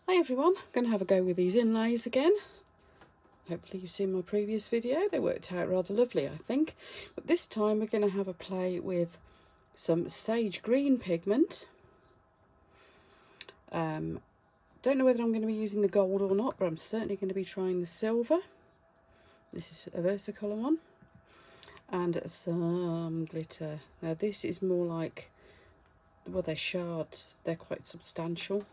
Hi everyone, I'm going to have a go with these inlays again. Hopefully you've seen my previous video, they worked out rather lovely I think. But this time we're going to have a play with some sage green pigment. Don't know whether I'm going to be using the gold or not, but I'm certainly going to be trying the silver. This is a Versacolour one. And some glitter. Now this is more like, well, they're shards, they're quite substantial.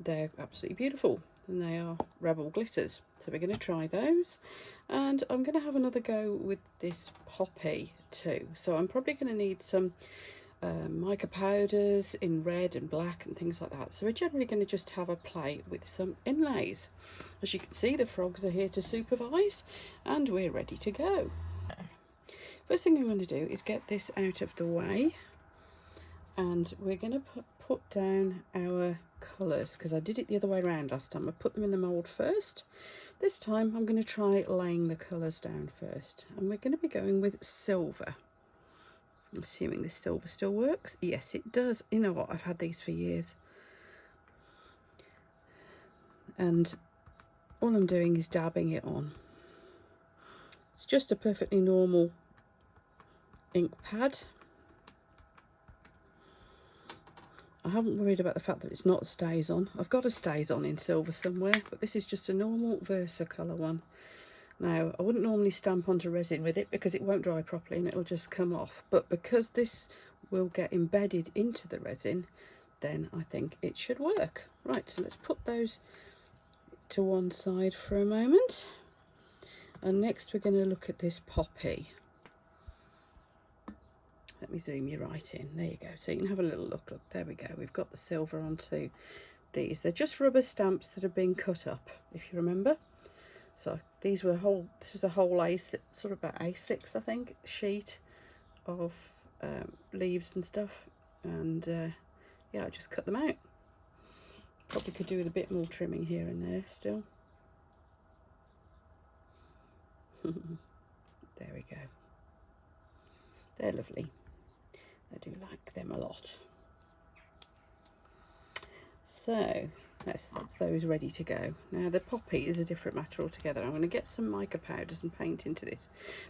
They're absolutely beautiful and they are Rebel glitters, so we're going to try those. And I'm going to have another go with this poppy too, so I'm probably going to need some mica powders in red and black and things like that. So we're generally going to just have a play with some inlays. As you can see, the frogs are here to supervise and we're ready to go. First thing I'm going to do is get this out of the way, and we're going to put down our colours, because I did it the other way around last time. I put them in the mould first. This time I'm going to try laying the colours down first, and we're going to be going with silver. I'm assuming this silver still works. Yes, it does. You know what, I've had these for years, and all I'm doing is dabbing it on. It's just a perfectly normal ink pad. I haven't worried about the fact that it's not a StazOn. I've got a StazOn in silver somewhere, but this is just a normal Versacolour one. Now, I wouldn't normally stamp onto resin with it because it won't dry properly and it'll just come off. But because this will get embedded into the resin, then I think it should work. Right, so let's put those to one side for a moment. And next we're going to look at this poppy. Let me zoom you right in. There you go. So you can have a little look. Look, there we go. We've got the silver onto these. They're just rubber stamps that have been cut up, if you remember. So these were this was a whole A6, sort of about A6, I think, sheet of leaves and stuff. And yeah, I just cut them out. Probably could do with a bit more trimming here and there still. There we go. They're lovely. I do like them a lot. So that's those ready to go. Now the poppy is a different matter altogether. I'm going to get some mica powders and paint into this,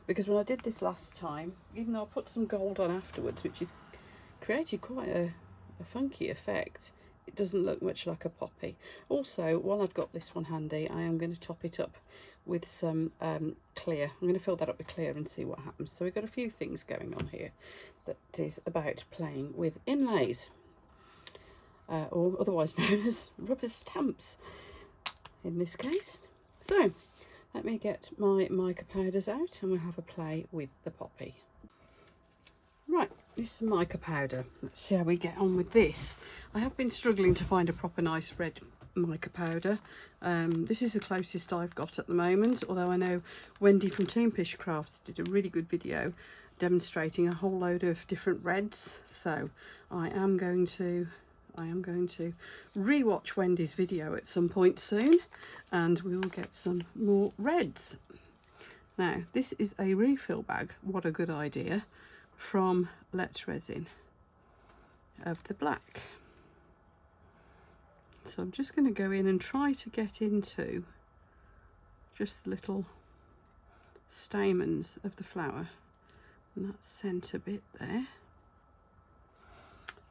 because when I did this last time, even though I put some gold on afterwards, which has created quite a funky effect, it doesn't look much like a poppy. Also, while I've got this one handy, I am going to top it up with some clear. I'm going to fill that up with clear and see what happens. So we've got a few things going on here that is about playing with inlays, or otherwise known as rubber stamps in this case. So let me get my mica powders out and we'll have a play with the poppy. Right, this is mica powder. Let's see how we get on with this. I have been struggling to find a proper nice red mica powder. This is the closest I've got at the moment, although I know Wendy from Toonfish Crafts did a really good video demonstrating a whole load of different reds. So I am going to re-watch Wendy's video at some point soon, and we will get some more reds. Now this is a refill bag, what a good idea, from Let's Resin of the black. So I'm just going to go in and try to get into just the little stamens of the flower, and that centre bit there.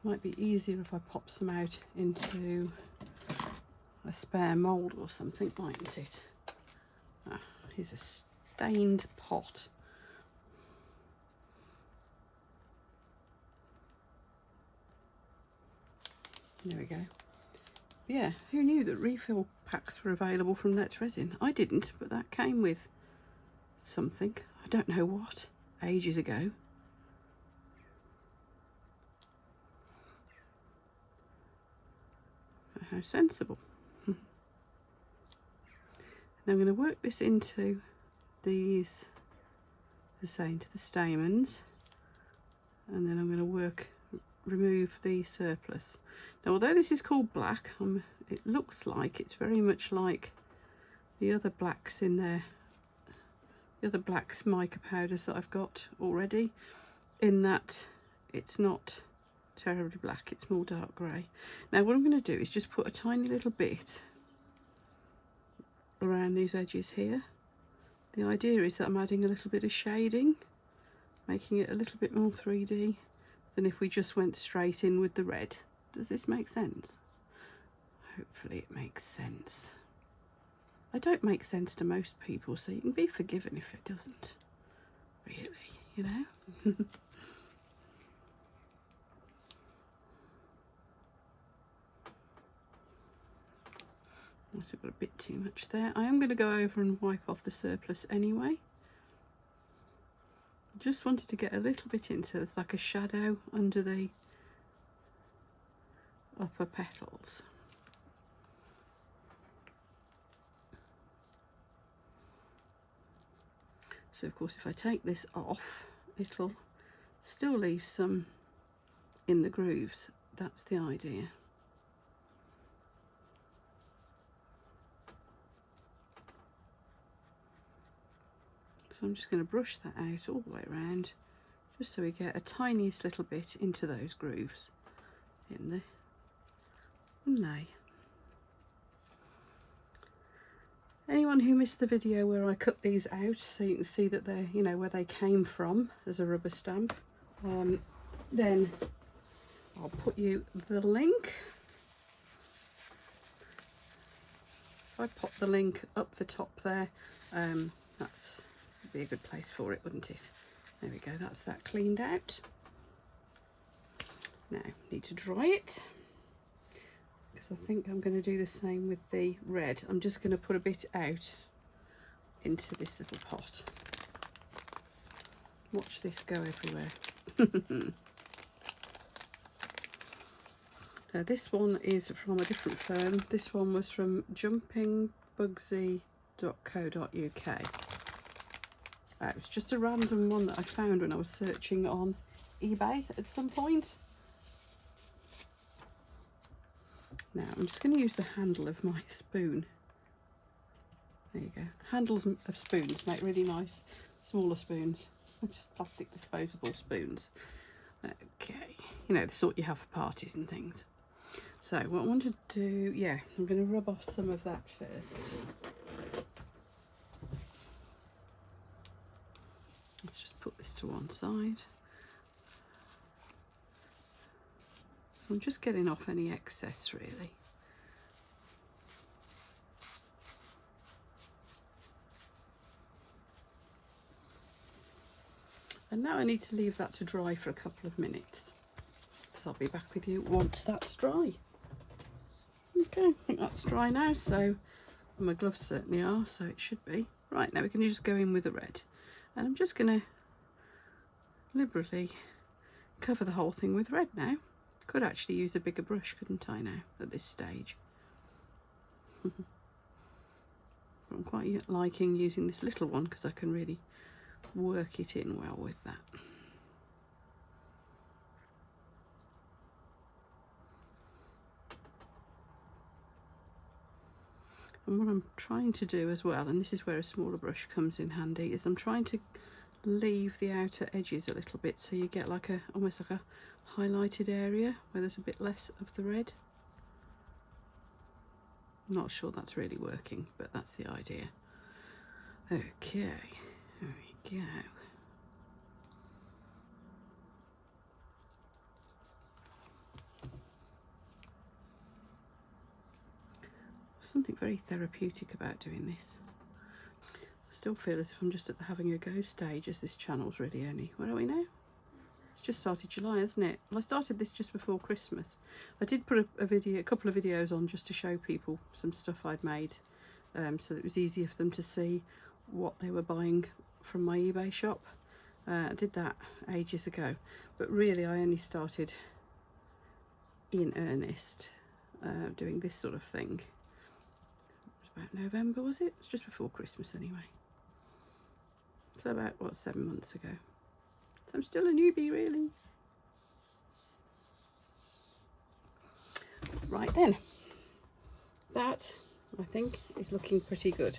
Might be easier if I pop some out into a spare mould or something, mightn't it? Ah, here's a stained pot. There we go. Yeah, who knew that refill packs were available from Let's Resin? I didn't, but that came with something. I don't know what, ages ago. How sensible. Now I'm going to work this into these, as I say, into the stamens, and then I'm going to remove the surplus. Now although this is called black, it looks like it's very much like the other blacks in there, the other blacks mica powders that I've got already, in that it's not terribly black, it's more dark grey. Now what I'm going to do is just put a tiny little bit around these edges here. The idea is that I'm adding a little bit of shading, making it a little bit more 3D than if we just went straight in with the red. Does this make sense? Hopefully it makes sense. I don't make sense to most people, so you can be forgiven if it doesn't. Really, you know? Might have got a bit too much there. I am going to go over and wipe off the surplus anyway. Just wanted to get a little bit into, it's like a shadow under the upper petals. So of course if I take this off, it'll still leave some in the grooves. That's the idea. So I'm just going to brush that out all the way around, just so we get a tiniest little bit into those grooves in the inlay. Anyone who missed the video where I cut these out, so you can see that they're, you know, where they came from as a rubber stamp, then I'll put you the link. If I pop the link up the top there, that's would be a good place for it, wouldn't it? There we go, that's that cleaned out. Now, need to dry it, because I think I'm going to do the same with the red. I'm just going to put a bit out into this little pot. Watch this go everywhere. Now this one is from a different firm. This one was from jumpingbugsy.co.uk. It was just a random one that I found when I was searching on eBay at some point. Now I'm just going to use the handle of my spoon. There you go. Handles of spoons make really nice smaller spoons. Just plastic disposable spoons. Okay, you know, the sort you have for parties and things. So what I want to do, yeah, I'm going to rub off some of that first. Let's just put this to one side. I'm just getting off any excess really. And now I need to leave that to dry for a couple of minutes. So I'll be back with you once that's dry. Okay, I think that's dry now, so my gloves certainly are, so it should be. Right, now we can just go in with the red. And I'm just going to liberally cover the whole thing with red now. Could actually use a bigger brush, couldn't I now, at this stage? I'm quite liking using this little one because I can really work it in well with that. And what I'm trying to do as well, and this is where a smaller brush comes in handy, is I'm trying to leave the outer edges a little bit so you get like a almost like a highlighted area where there's a bit less of the red. I'm not sure that's really working, but that's the idea. Okay, there we go. Something very therapeutic about doing this. I still feel as if I'm just at the having a go stage, as this channel's really only, what are we now? It's just started July, hasn't it? Well, I started this just before Christmas. I did put a couple of videos on just to show people some stuff I'd made, so that it was easier for them to see what they were buying from my eBay shop. I did that ages ago, but really I only started in earnest doing this sort of thing. About November, was it? It's just before Christmas anyway. So about, what, 7 months ago. So I'm still a newbie really. Right then. That, I think, is looking pretty good.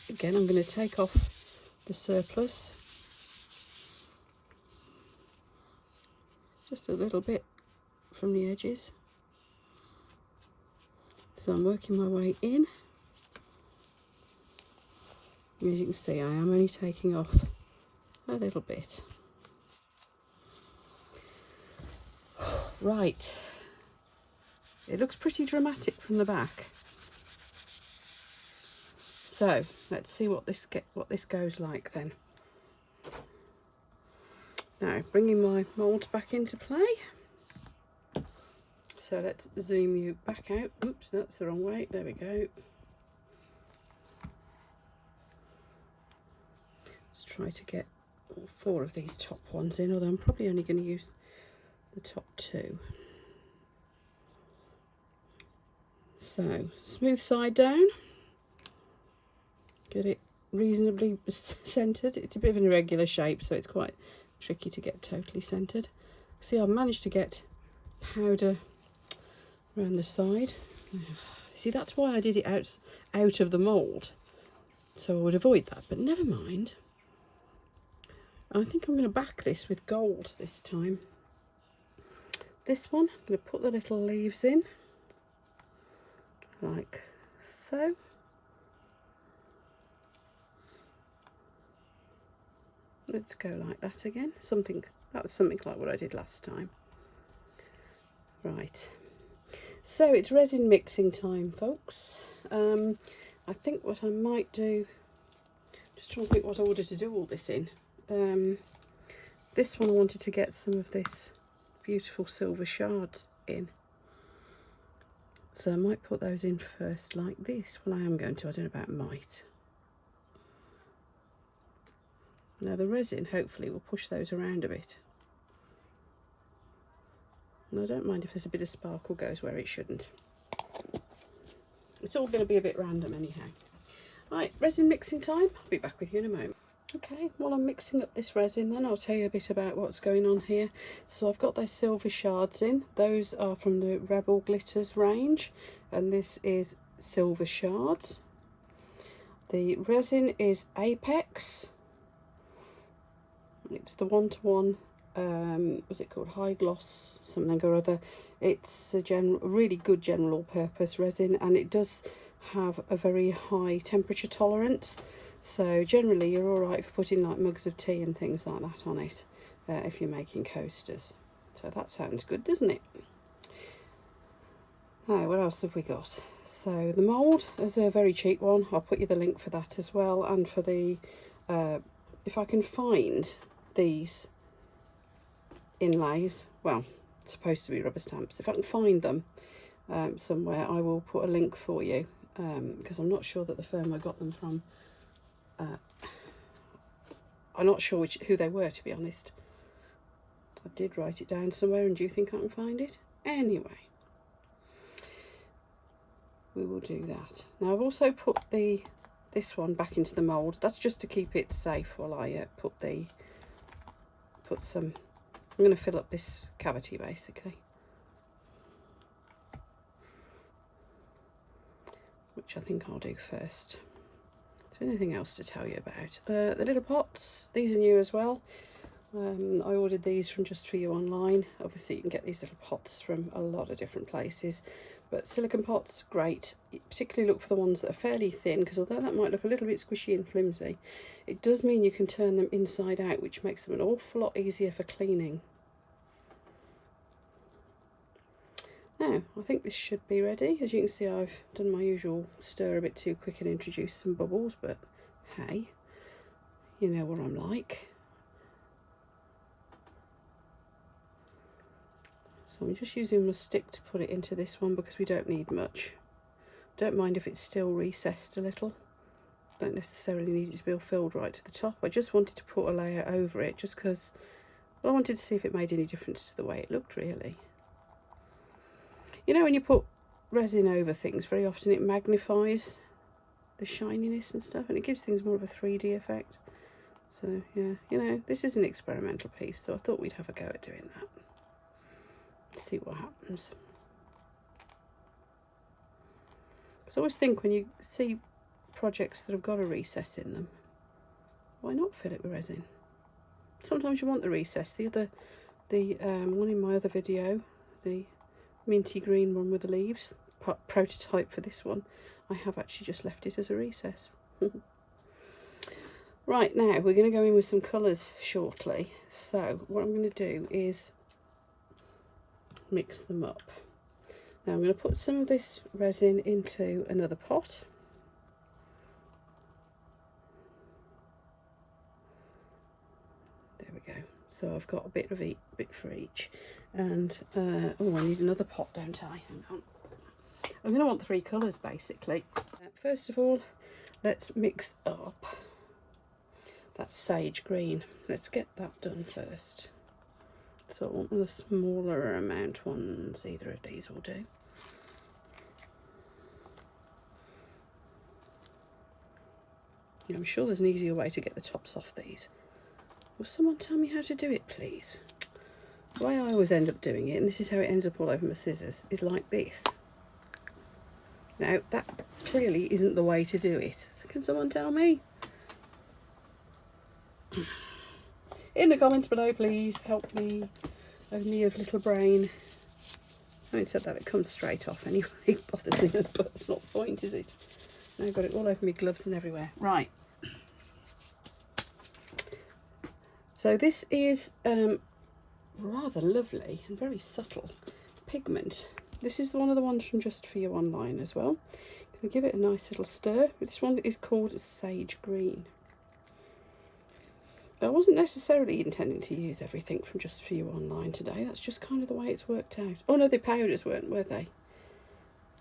Again, I'm going to take off the surplus. just a little bit from the edges. So I'm working my way in. As you can see, I am only taking off a little bit. Right, it looks pretty dramatic from the back. So let's see what this goes like then. Now bringing my mould back into play. So let's zoom you back out. Oops, that's the wrong way. There we go. Let's try to get all 4 of these top ones in, although I'm probably only going to use the top 2. So smooth side down. Get it reasonably centred. It's a bit of an irregular shape, so it's quite tricky to get totally centred. See, I've managed to get powder around the side. See, that's why I did it out of the mould, so I would avoid that, but never mind. I think I'm going to back this with gold this time. This one, I'm going to put the little leaves in, like so. Let's go like that again. That's something like what I did last time. Right. So it's resin mixing time, folks. I think what I might do, just trying to think what order to do all this in. This one I wanted to get some of this beautiful silver shards in. So I might put those in first like this. Well, I am going to, I don't know about might. Now the resin hopefully will push those around a bit. And I don't mind if there's a bit of sparkle goes where it shouldn't. It's all going to be a bit random anyhow. Right, resin mixing time. I'll be back with you in a moment. Okay, while I'm mixing up this resin then I'll tell you a bit about what's going on here. So I've got those silver shards in. Those are from the Rebel Glitters range, and this is silver shards. The resin is Apex. It's the 1-to-1, what's it called, high gloss something or other. It's a really good general purpose resin, and it does have a very high temperature tolerance, so generally you're alright for putting like mugs of tea and things like that on it if you're making coasters. So that sounds good, doesn't it? Now, what else have we got? So the mould is a very cheap one. I'll put you the link for that as well, and for the if I can find these inlays, well, it's supposed to be rubber stamps. If I can find them somewhere, I will put a link for you, because I'm not sure that the firm I got them from, I'm not sure who they were, to be honest. I did write it down somewhere, and do you think I can find it? Anyway, we will do that. Now I've also put this one back into the mould. That's just to keep it safe while I put some. I'm going to fill up this cavity basically, which I think I'll do first. Is there anything else to tell you about? The little pots, these are new as well. I ordered these from Just For You online. Obviously you can get these little pots from a lot of different places, but silicone pots, great. Particularly look for the ones that are fairly thin, because although that might look a little bit squishy and flimsy, it does mean you can turn them inside out, which makes them an awful lot easier for cleaning. Now, I think this should be ready. As you can see, I've done my usual stir a bit too quick and introduced some bubbles, but hey, you know what I'm like. So I'm just using my stick to put it into this one because we don't need much. Don't mind if it's still recessed a little. Don't necessarily need it to be filled right to the top. I just wanted to put a layer over it just because, well, I wanted to see if it made any difference to the way it looked really. You know, when you put resin over things, very often it magnifies the shininess and stuff, and it gives things more of a 3D effect. So yeah, you know, this is an experimental piece, so I thought we'd have a go at doing that. Let's see what happens. Because I always think when you see projects that have got a recess in them, why not fill it with resin? Sometimes you want the recess. The the one in my other video, the minty green one with the leaves, prototype for this one, I have actually just left it as a recess. Right, now we're going to go in with some colours shortly. So what I'm going to do is mix them up. Now I'm going to put some of this resin into another pot. There we go. So I've got a bit for each, and oh, I need another pot, don't I? Hang on. I'm going to want 3 colours basically. First of all, let's mix up that sage green. Let's get that done first. So I want the smaller amount ones, either of these will do. I'm sure there's an easier way to get the tops off these. Will someone tell me how to do it, please? The way I always end up doing it, and this is how it ends up all over my scissors, is like this. Now, that clearly isn't the way to do it. So can someone tell me? In the comments below, please help me. Only of little brain. Having said that, it comes straight off anyway off the scissors, but it's not the point, is it? Now I've got it all over my gloves and everywhere. Right. So this is rather lovely and very subtle pigment. This is one of the ones from Just For You online as well. Gonna give it a nice little stir. This one is called Sage Green. I wasn't necessarily intending to use everything from Just For You online today. That's just kind of the way it's worked out. Oh no, the powders weren't, were they?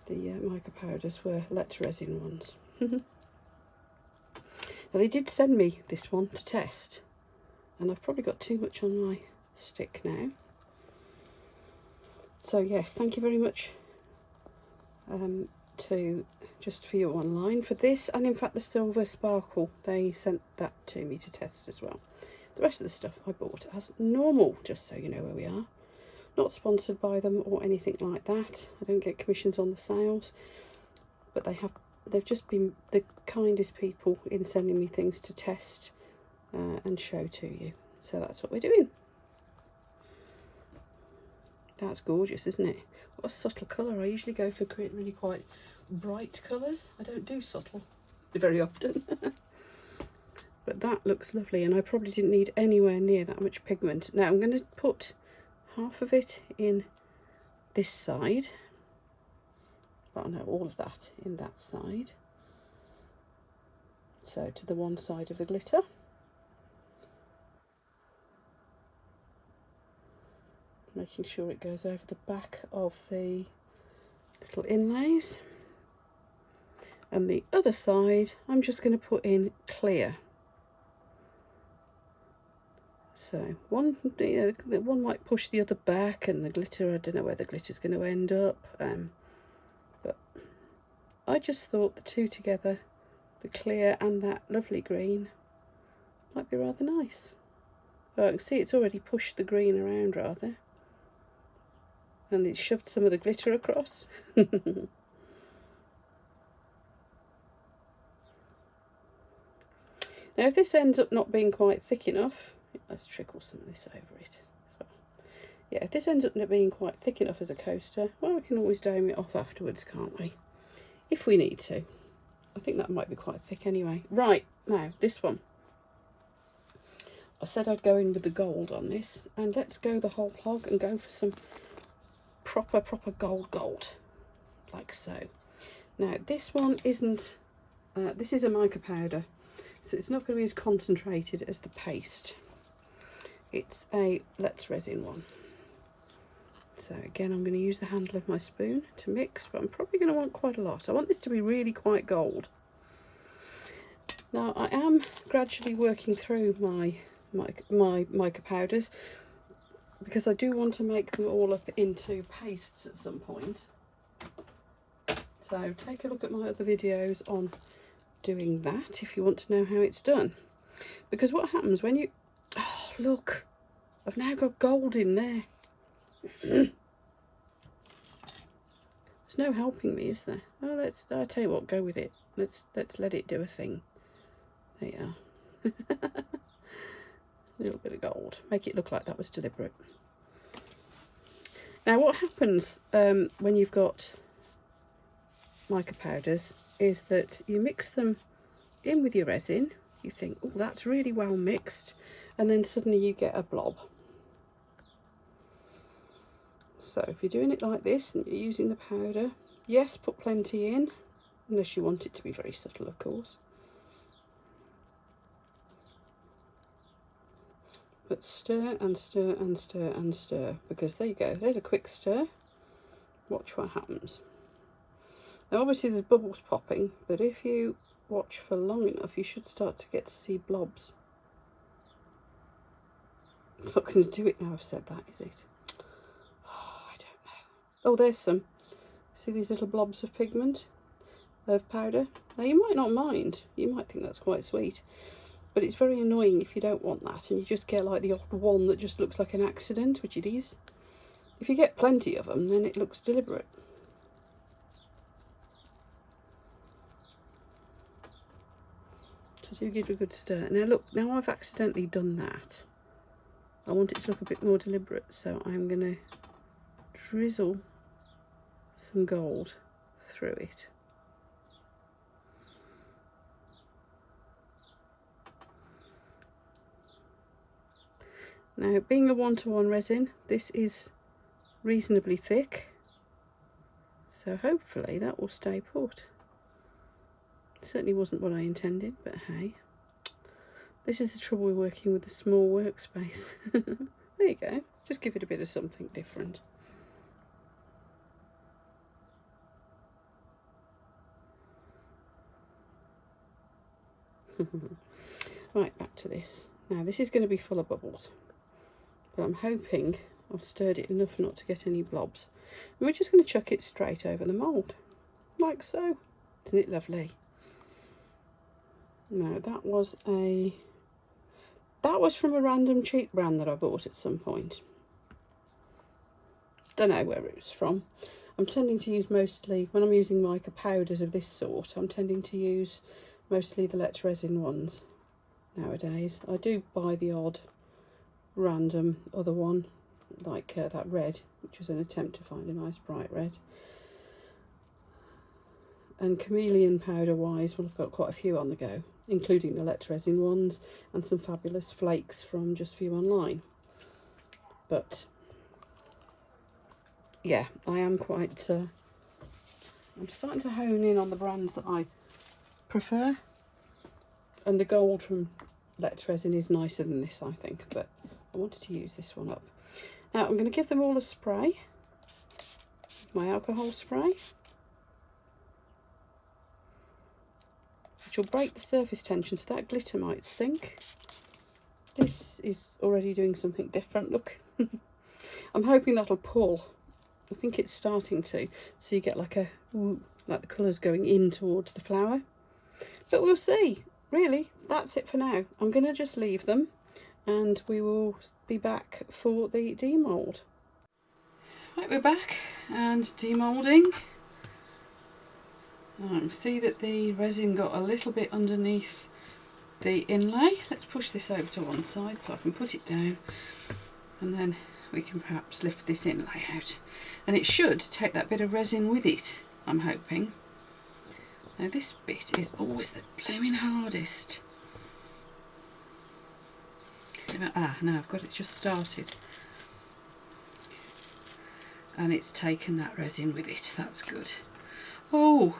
The mica powders were resin ones. Now they did send me this one to test, and I've probably got too much on my stick now. So yes, thank you very much to Just For You online for this, and in fact the silver sparkle, they sent that to me to test as well. The rest of the stuff I bought as normal, just so you know where we are. Not sponsored by them or anything like that. I don't get commissions on the sales, but they've just been the kindest people in sending me things to test and show to you. So that's what we're doing. That's gorgeous, isn't it? What a subtle colour. I usually go for really quite bright colours. I don't do subtle very often. But that looks lovely, and I probably didn't need anywhere near that much pigment. Now I'm going to put half of it in this side. Well, no, all of that in that side. So to the one side of the glitter. Making sure it goes over the back of the little inlays. And the other side, I'm just going to put in clear. So one might push the other back, and the glitter, I don't know where the glitter's going to end up. But I just thought the two together, the clear and that lovely green, might be rather nice. Oh, I can see it's already pushed the green around rather. And it's shoved some of the glitter across. Now if this ends up not being quite thick enough, let's trickle some of this over it. So, yeah, if this ends up not being quite thick enough as a coaster, well, we can always dome it off afterwards, can't we? If we need to. I think that might be quite thick anyway. Right, now this one. I said I'd go in with the gold on this, and let's go the whole hog and go for some proper gold, like so. Now this one isn't, this is a mica powder, so it's not going to be as concentrated as the paste. It's a resin one. So again, I'm going to use the handle of my spoon to mix, but I'm probably going to want quite a lot. I want this to be really quite gold. Now I am gradually working through my mica powders, because I do want to make them all up into pastes at some point. So take a look at my other videos on doing that if you want to know how it's done. Because what happens when you... Oh, look! I've now got gold in there. There's no helping me, is there? Oh, I'll tell you what, go with it. Let's let it do a thing. There you are. A little bit of gold. Make it look like that was deliberate. Now what happens when you've got mica powders is that you mix them in with your resin, you think, oh, that's really well mixed, and then suddenly you get a blob. So if you're doing it like this and you're using the powder, yes, put plenty in, unless you want it to be very subtle, of course. But stir and stir and stir and stir, because there you go, there's a quick stir. Watch what happens. Now obviously there's bubbles popping, but if you watch for long enough, you should start to get to see blobs. I'm not going to do it now I've said that, is it? Oh, I don't know. Oh, there's some. See these little blobs of pigment, of powder? Now you might not mind, you might think that's quite sweet, but it's very annoying if you don't want that and you just get like the odd one that just looks like an accident, which it is. If you get plenty of them, then it looks deliberate. So do give it a good stir. Now look, now I've accidentally done that. I want it to look a bit more deliberate, so I'm going to drizzle some gold through it. Now, being a 1-to-1 resin, this is reasonably thick, so hopefully that will stay put. It certainly wasn't what I intended, but hey, this is the trouble with working with a small workspace. There you go, just give it a bit of something different. Right, back to this. Now this is going to be full of bubbles, but I'm hoping I've stirred it enough not to get any blobs. And we're just going to chuck it straight over the mould, like so. Isn't it lovely? Now that was from a random cheap brand that I bought at some point. Don't know where it was from. I'm tending to use mostly, when I'm using mica powders of this sort, I'm tending to use mostly the Let's Resin ones nowadays. I do buy the odd random other one, like that red, which was an attempt to find a nice bright red. And chameleon powder wise, well, I've got quite a few on the go, including the Let's Resin ones and some fabulous flakes from Just For You Online. But yeah, I am quite I'm starting to hone in on the brands that I prefer, and the gold from Let's Resin is nicer than this, I think, but I wanted to use this one up. Now I'm going to give them all a spray, my alcohol spray, which will break the surface tension so that glitter might sink. This is already doing something different, look. I'm hoping that'll pull. I think it's starting to, so you get like a, like the colours going in towards the flower. But we'll see. Really, that's it for now. I'm going to just leave them and we will be back for the demould. Right, we're back and demoulding. I can see that the resin got a little bit underneath the inlay. Let's push this over to one side so I can put it down, and then we can perhaps lift this inlay out. And it should take that bit of resin with it, I'm hoping. Now this bit is always the blooming hardest. Ah, no, I've got it just started. And it's taken that resin with it, that's good. Oh!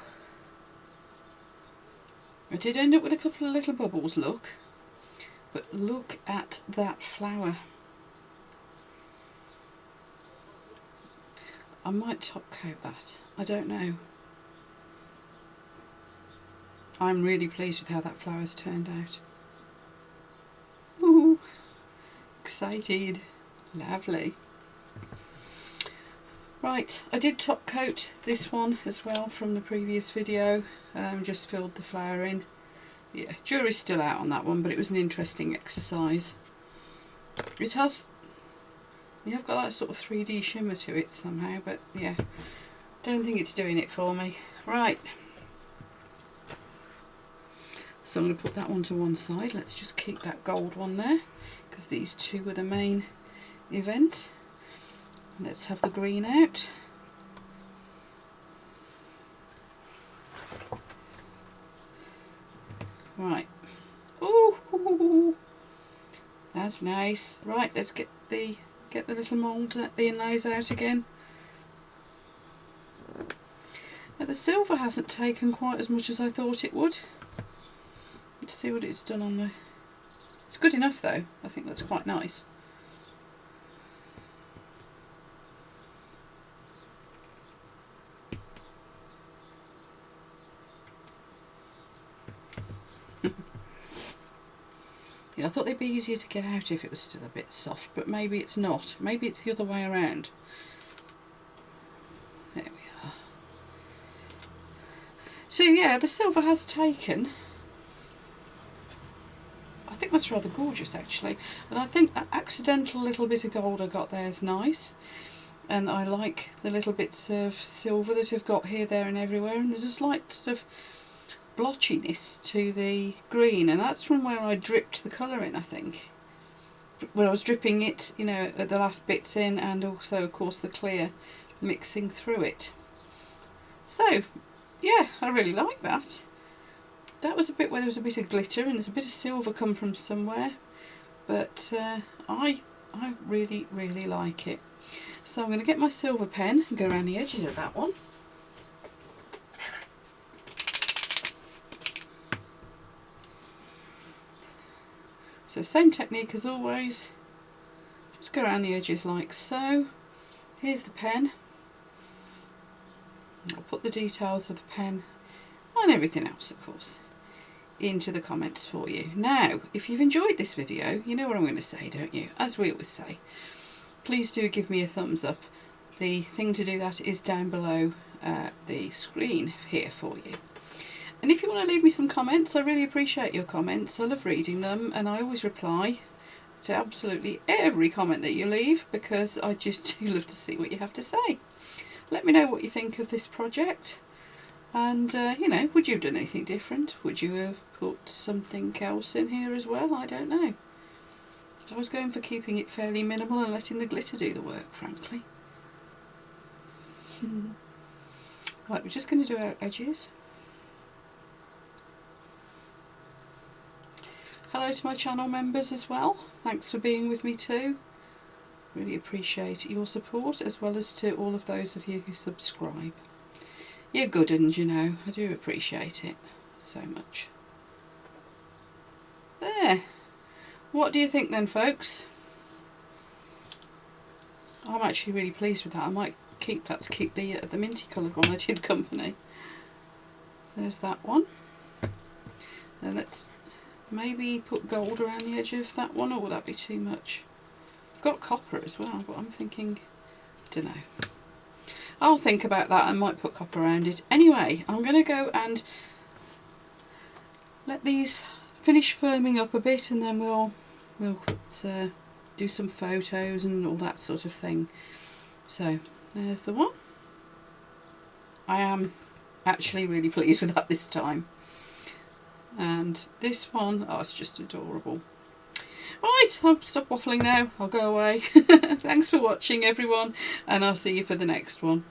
I did end up with a couple of little bubbles, look. But look at that flower. I might top coat that, I don't know. I'm really pleased with how that flower's turned out. Ooh, excited, lovely. Right, I did top coat this one as well from the previous video, just filled the flower in. Yeah, jury's still out on that one, but it was an interesting exercise. It has, you have got that sort of 3D shimmer to it somehow, but yeah, don't think it's doing it for me. Right. So I'm going to put that one to one side. Let's just keep that gold one there, because these two were the main event. Let's have the green out. Right. Ooh, that's nice. Right, let's get the little mould, the inlays out again. Now the silver hasn't taken quite as much as I thought it would. Let's see what it's done on the... It's good enough though. I think that's quite nice. Yeah, I thought they'd be easier to get out if it was still a bit soft, but maybe it's not. Maybe it's the other way around. There we are. So yeah, the silver has taken. I think that's rather gorgeous actually, and I think that accidental little bit of gold I got there is nice, and I like the little bits of silver that I've got here, there and everywhere, and there's a slight sort of blotchiness to the green, and that's from where I dripped the colour in, I think. When I was dripping it, you know, at the last bits in, and also of course the clear mixing through it. So yeah, I really like that. That was a bit where there was a bit of glitter and there's a bit of silver come from somewhere, but I really like it. So I'm going to get my silver pen and go around the edges of that one. So same technique as always, just go around the edges like so. Here's the pen. I'll put the details of the pen and everything else of course into the comments for you. Now if you've enjoyed this video, you know what I'm going to say, don't you? As we always say, please do give me a thumbs up. The thing to do that is down below the screen here for you. And if you want to leave me some comments, I really appreciate your comments. I love reading them, and I always reply to absolutely every comment that you leave, because I just do love to see what you have to say. Let me know what you think of this project, and you know, would you have done anything different? Would you have put something else in here as well? I don't know. I was going for keeping it fairly minimal and letting the glitter do the work, frankly. Right, we're just going to do our edges. Hello to my channel members as well. Thanks for being with me too. Really appreciate your support, as well as to all of those of you who subscribe. You're good uns, you know. I do appreciate it so much. There. What do you think then, folks? I'm actually really pleased with that. I might keep that to keep the minty coloured one I did company. There's that one. Now let's maybe put gold around the edge of that one, or will that be too much? I've got copper as well, but I'm thinking, don't know. I'll think about that. I might put copper around it. Anyway, I'm going to go and let these finish firming up a bit, and then we'll do some photos and all that sort of thing. So there's the one. I am actually really pleased with that this time. And this one, oh, it's just adorable. Right, I'll stop waffling now. I'll go away. Thanks for watching, everyone, and I'll see you for the next one.